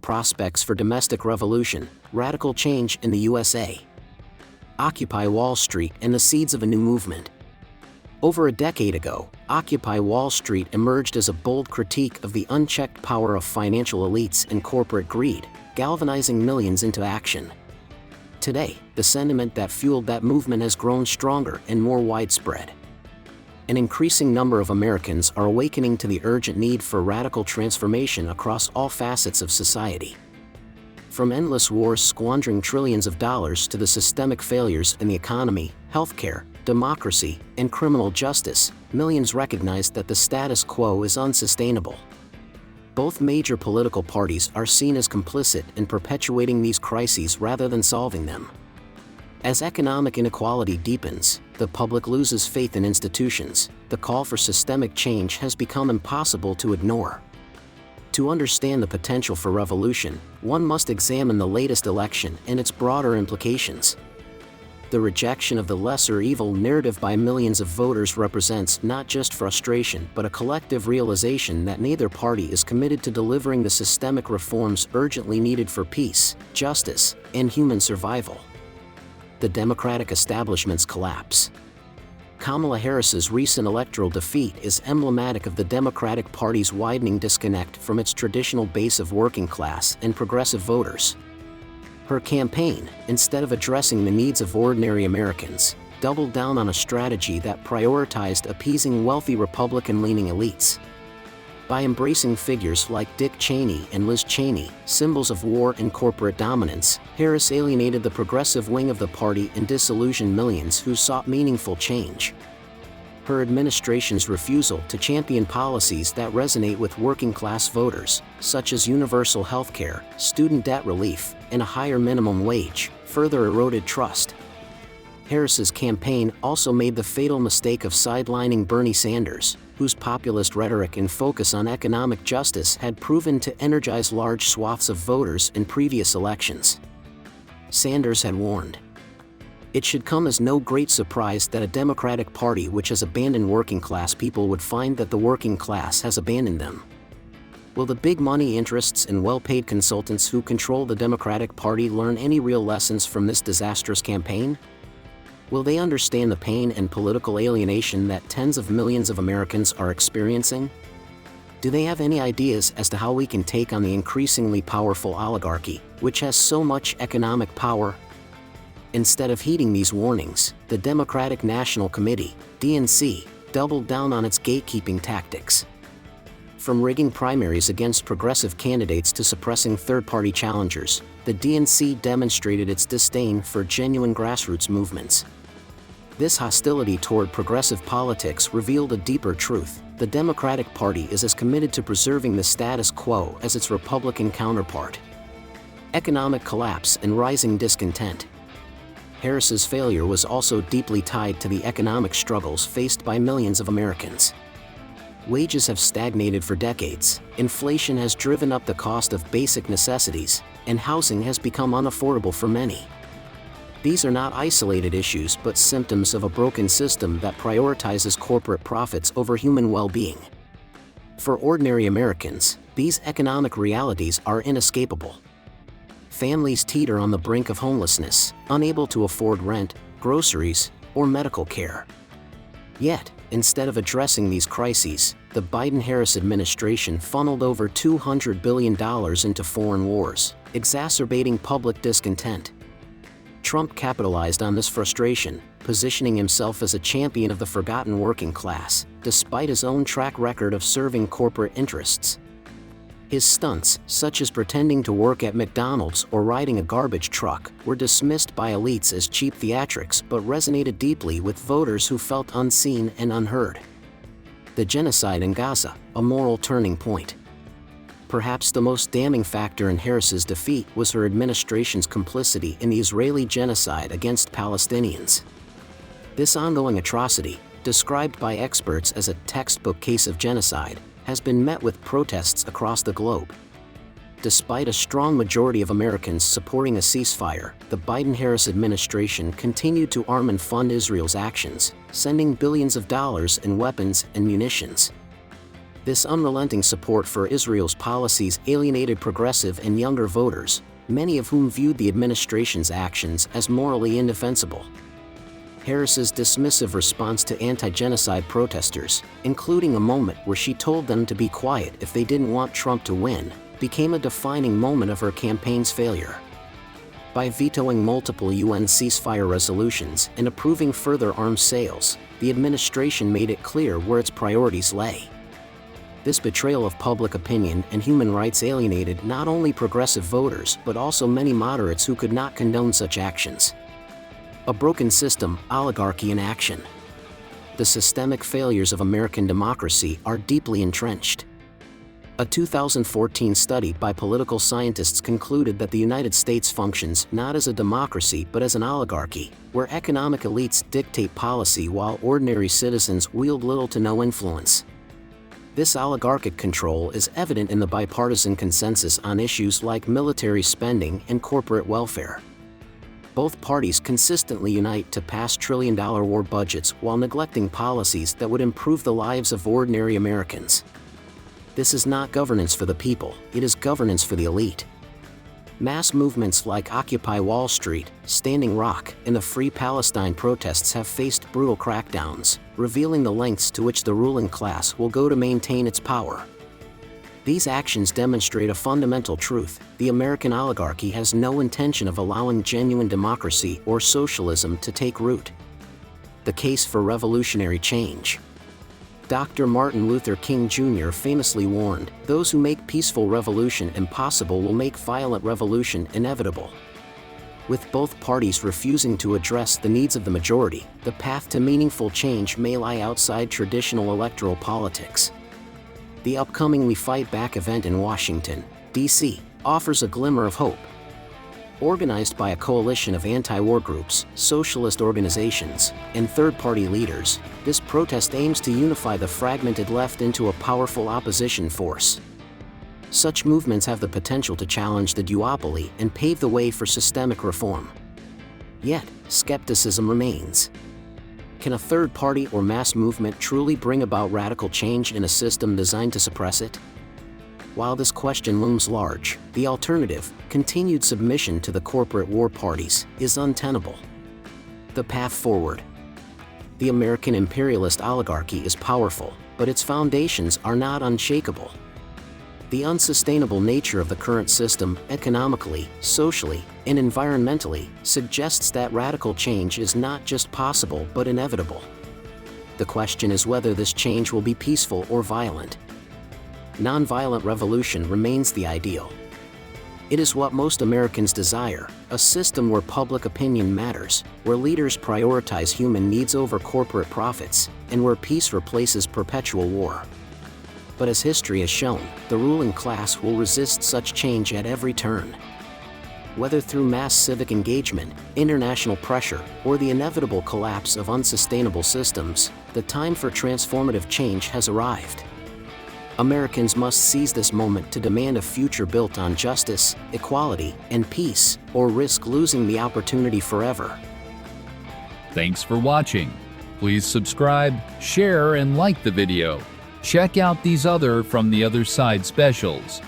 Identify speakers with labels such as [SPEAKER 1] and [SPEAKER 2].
[SPEAKER 1] prospects for domestic revolution, radical change in the USA. Occupy Wall Street and the seeds of a new movement. Over a decade ago, Occupy Wall Street emerged as a bold critique of the unchecked power of financial elites and corporate greed, galvanizing millions into action. Today, the sentiment that fueled that movement has grown stronger and more widespread. An increasing number of Americans are awakening to the urgent need for radical transformation across all facets of society. From endless wars squandering trillions of dollars to the systemic failures in the economy, healthcare, democracy, and criminal justice, millions recognize that the status quo is unsustainable. Both major political parties are seen as complicit in perpetuating these crises rather than solving them. As economic inequality deepens, the public loses faith in institutions. The call for systemic change has become impossible to ignore. To understand the potential for revolution, one must examine the latest election and its broader implications. The rejection of the lesser evil narrative by millions of voters represents not just frustration but a collective realization that neither party is committed to delivering the systemic reforms urgently needed for peace, justice, and human survival. The Democratic establishment's collapse. Kamala Harris's recent electoral defeat is emblematic of the Democratic Party's widening disconnect from its traditional base of working class and progressive voters. Her campaign, instead of addressing the needs of ordinary Americans, doubled down on a strategy that prioritized appeasing wealthy Republican-leaning elites. By embracing figures like Dick Cheney and Liz Cheney, symbols of war and corporate dominance, Harris alienated the progressive wing of the party and disillusioned millions who sought meaningful change. Her administration's refusal to champion policies that resonate with working-class voters, such as universal health care, student debt relief, and a higher minimum wage, further eroded trust. Harris's campaign also made the fatal mistake of sidelining Bernie Sanders, whose populist rhetoric and focus on economic justice had proven to energize large swaths of voters in previous elections. Sanders had warned, "It should come as no great surprise that a Democratic Party which has abandoned working-class people would find that the working class has abandoned them." Will the big money interests and well-paid consultants who control the Democratic Party learn any real lessons from this disastrous campaign? Will they understand the pain and political alienation that tens of millions of Americans are experiencing? Do they have any ideas as to how we can take on the increasingly powerful oligarchy, which has so much economic power? Instead of heeding these warnings, the Democratic National Committee, DNC, doubled down on its gatekeeping tactics. From rigging primaries against progressive candidates to suppressing third-party challengers, the DNC demonstrated its disdain for genuine grassroots movements. This hostility toward progressive politics revealed a deeper truth: the Democratic Party is as committed to preserving the status quo as its Republican counterpart. Economic collapse and rising discontent. Harris's failure was also deeply tied to the economic struggles faced by millions of Americans. Wages have stagnated for decades, inflation has driven up the cost of basic necessities, and housing has become unaffordable for many. These are not isolated issues but symptoms of a broken system that prioritizes corporate profits over human well-being. For ordinary Americans, these economic realities are inescapable. Families teeter on the brink of homelessness, unable to afford rent, groceries, or medical care. Yet, instead of addressing these crises, the Biden-Harris administration funneled over $200 billion into foreign wars, exacerbating public discontent. Trump capitalized on this frustration, positioning himself as a champion of the forgotten working class, despite his own track record of serving corporate interests. His stunts, such as pretending to work at McDonald's or riding a garbage truck, were dismissed by elites as cheap theatrics but resonated deeply with voters who felt unseen and unheard. The genocide in Gaza, a moral turning point. Perhaps the most damning factor in Harris's defeat was her administration's complicity in the Israeli genocide against Palestinians. This ongoing atrocity, described by experts as a textbook case of genocide, has been met with protests across the globe. Despite a strong majority of Americans supporting a ceasefire, the Biden-Harris administration continued to arm and fund Israel's actions, sending billions of dollars in weapons and munitions. This unrelenting support for Israel's policies alienated progressive and younger voters, many of whom viewed the administration's actions as morally indefensible. Harris's dismissive response to anti-genocide protesters, including a moment where she told them to be quiet if they didn't want Trump to win, became a defining moment of her campaign's failure. By vetoing multiple UN ceasefire resolutions and approving further arms sales, the administration made it clear where its priorities lay. This betrayal of public opinion and human rights alienated not only progressive voters but also many moderates who could not condone such actions. A broken system, oligarchy in action. The systemic failures of American democracy are deeply entrenched. A 2014 study by political scientists concluded that the United States functions not as a democracy but as an oligarchy, where economic elites dictate policy while ordinary citizens wield little to no influence. This oligarchic control is evident in the bipartisan consensus on issues like military spending and corporate welfare. Both parties consistently unite to pass trillion-dollar war budgets while neglecting policies that would improve the lives of ordinary Americans. This is not governance for the people, it is governance for the elite. Mass movements like Occupy Wall Street, Standing Rock, and the Free Palestine protests have faced brutal crackdowns, revealing the lengths to which the ruling class will go to maintain its power. These actions demonstrate a fundamental truth: the American oligarchy has no intention of allowing genuine democracy or socialism to take root. The case for revolutionary change. Dr. Martin Luther King Jr. famously warned, "Those who make peaceful revolution impossible will make violent revolution inevitable." With both parties refusing to address the needs of the majority, the path to meaningful change may lie outside traditional electoral politics. The upcoming We Fight Back event in Washington, D.C., offers a glimmer of hope. Organized by a coalition of anti-war groups, socialist organizations, and third-party leaders, this protest aims to unify the fragmented left into a powerful opposition force. Such movements have the potential to challenge the duopoly and pave the way for systemic reform. Yet, skepticism remains. Can a third party or mass movement truly bring about radical change in a system designed to suppress it? While this question looms large, the alternative, continued submission to the corporate war parties, is untenable. The path forward. The American imperialist oligarchy is powerful, but its foundations are not unshakable. The unsustainable nature of the current system, economically, socially, and environmentally, suggests that radical change is not just possible but inevitable. The question is whether this change will be peaceful or violent. Nonviolent revolution remains the ideal. It is what most Americans desire, a system where public opinion matters, where leaders prioritize human needs over corporate profits, and where peace replaces perpetual war. But as history has shown, the ruling class will resist such change at every turn. Whether through mass civic engagement, international pressure, or the inevitable collapse of unsustainable systems, the time for transformative change has arrived. Americans must seize this moment to demand a future built on justice, equality, and peace, or risk losing the opportunity forever.
[SPEAKER 2] Thanks for watching. Please subscribe, share, and like the video. Check out these other From the Other Side specials.